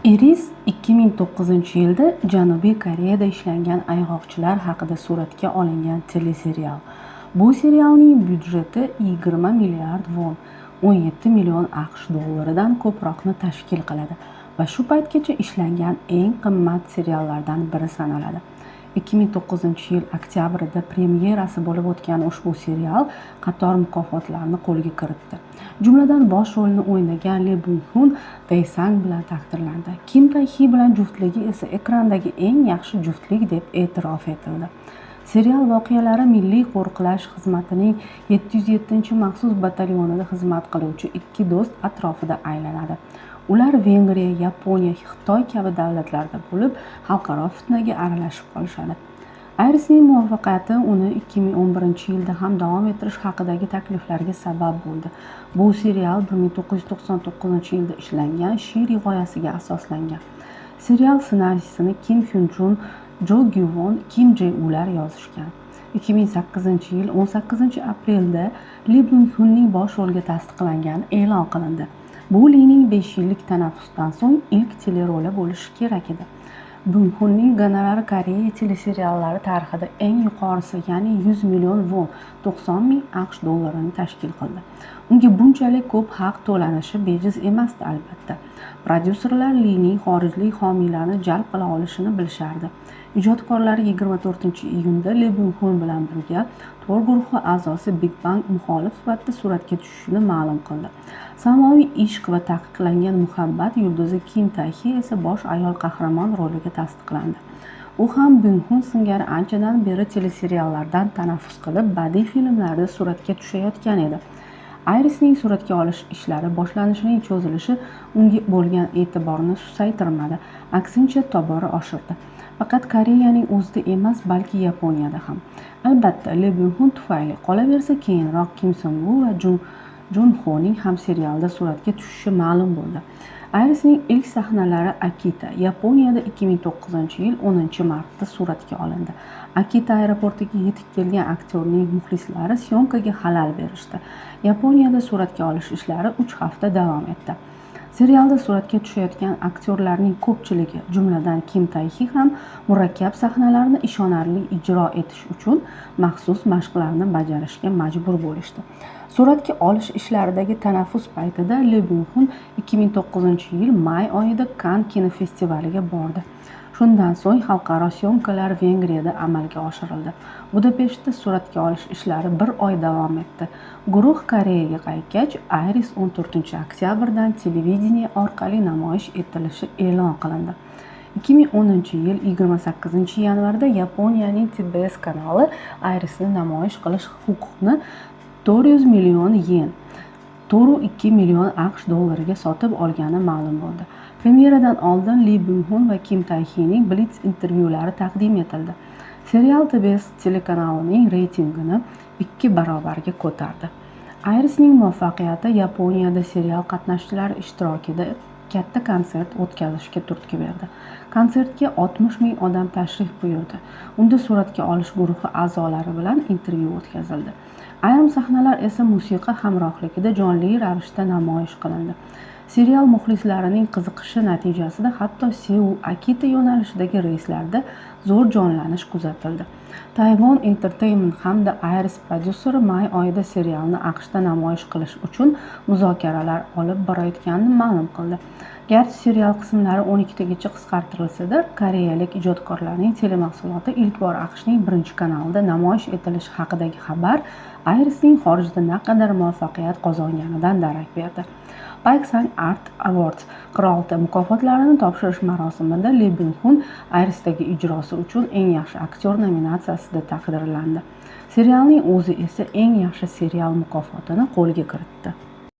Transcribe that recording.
Iris 2009-yilda Janubiy Koreyada ishlangan ayg'oqchilar haqida suratga olingan teleserial. Bu serialning byudjeti 20 milliard won, 17 million AQSh dollaridan ko'proqni tashkil qiladi va shu paytgacha ishlangan eng qimmat seriallardan biri sanaladi. 2009-yil oktyabrida premyerasi bo'lib o'tgan ushbu serial qator mukofotlarni qo'lga kiritdi. Jumladan bosh rolni o'ynagan Lee Byung-hun Dae-sang bilan taqdirlandi. Kim Tae-hee bilan juftligi esa ekrandagi eng yaxshi juftlik deb e'tirof etildi. Serial voqealari Milliy qo'riqlash xizmatining 707-maxsus batalyonida xizmat qiluvchi ikki do'st atrofida aylanadi. Ular Vengriya, Yaponiya, Xitoy kabi davlatlarda bo'lib, xalqaro fitnaga aralashib qolishadi. Irisning muvaffaqiyati uni 2011-yilda ham davom ettirish haqidagi takliflarga sabab bo'ldi. Bu serial 1999-yilda ishlangan Shi rivoyasiga asoslangan. Serial ssenariysini Kim Hyun-jun, Jo Gyuvon, Kim Jae-ular yozishgan. 2008-yil 18-aprelda Lee Byung-hunning bosh rolga tasdiqlangani e'lon qilindi. Bu Lining 5 yillik tanaffusdan so'ng ilk teleroli bo'lishi kerak edi. Byung-hunning gonorari Koreya teleseriallari tarixida eng yuqorisi, ya'ni 100 million won, 90 ming AQSh dollarini tashkil qildi. Unga bunchalik ko'p haq to'lanishi bejiz emasdi albatta. Prodyuserlar Lining xorijlik homiylarni jalb qila olishini bilishardi. Ijodkorlar 24-iyunda Lee Byung-hun bilan birga Tor guruhi a'zosi Big Bang muxolif sifatida suratga tushishini ma'lum qildi. Samoviy ishq va taqiqlangan muhabbat yulduzi Kim Tae-hee esa bosh ayol qahramon roliga tasdiqlandi. U ham Byung-hun singari anchadan beri teleseriallardan tanaffus qilib, badiiy filmlarda suratga tushayotgan edi. Irisning suratga olish ishlari boshlanishining cho'zilishi unga bo'lgan e'tiborni susaytirmadi, aksincha tobora oshirdi. Faqat Koreyaning o'zida emas, balki Yaponiyada ham. Albatta, Lee Byung-hun tufayli. Qolaversa, keyinroq Kim Sung-woo va Jun-honing ham serialda suratga tushishi ma'lum bo'ldi. Irisning ilk sahnalari Akita, Yaponiyada 2009-yil 10-martda suratga olindi. Akita aeroportiga yetib kelgan aktyorning muxlislari syomkaga xalal berishdi. Yaponiyada suratga olish ishlari 3 hafta davom etdi. Serialda suratga tushayotgan aktyorlarning ko'pchiligi, jumladan Kim Tae-hee ham murakkab sahnalarni ishonarli ijro etish uchun maxsus mashqlarni bajarishga majbur bo'lishdi. Suratga olish ishlaridagi tanaffus paytida Lee Byung-hun 2009-yil may oyida Kann kinofestivaliga bordi. Shundan so'ng xalqaro syomkalar Vengriyada amalga oshirildi. Budapeshtda suratga olish ishlari 1 oy davom etdi. Guruh Koreyaga qaytgach, Iris 14-oktyabrdan televideniye orqali namoyish etilishi e'lon qilindi. 2010-yil 28-yanvarda Yaponiyaning TBS kanali Irisni namoyish qilish huquqini 400 million yen, 4,2 million AQSh dollariga sotib olgani ma'lum bo'ldi. Premyeradan oldin Lee Byung-hun va Kim Tae-heening Blitz intervyulari taqdim etildi. Serial TBS telekanalining reytingini 2 barobarga ko'tardi. Irisning muvaffaqiyati Yaponiyada serial qatnashchilari ishtirokida katta konsert o'tkazishga turtki berdi. Konsertga 60 ming odam tashrif buyurdi. Unda suratga olish guruhi a'zolari bilan intervyu o'tkazildi. Ayrim sahnalar esa musiqa hamrohligida jonli ravishda namoyish qilindi. Serial muxlislarining qiziqishi natijasida hatto Seul Akita yo'nalishidagi reyslarda zo'r jonlanish kuzatildi. Taiwan Entertainment hamda Iris prodyuseri may oyida serialni AQShda namoyish qilish uchun muzokaralar olib borayotganini ma'lum qildi. Garchi serial qismlari 12 tagacha qisqartirilsa-da, koreyalik ijodkorlarning telemahsuloti ilk bor AQShning birinchi kanalida namoyish etilishi haqidagi xabar Irisning xorijda naqadar muvaffaqiyat qozonganidan darak berdi. Baeksang Art Awards qirolta mukofotlarini topshirish marosimida Lee Byung-hun Irisdagi ijrosi uchun eng yaxshi aktyor nominatsiyasida taqdirlandi. Serialning o'zi esa eng yaxshi serial mukofotini qo'lga kiritdi.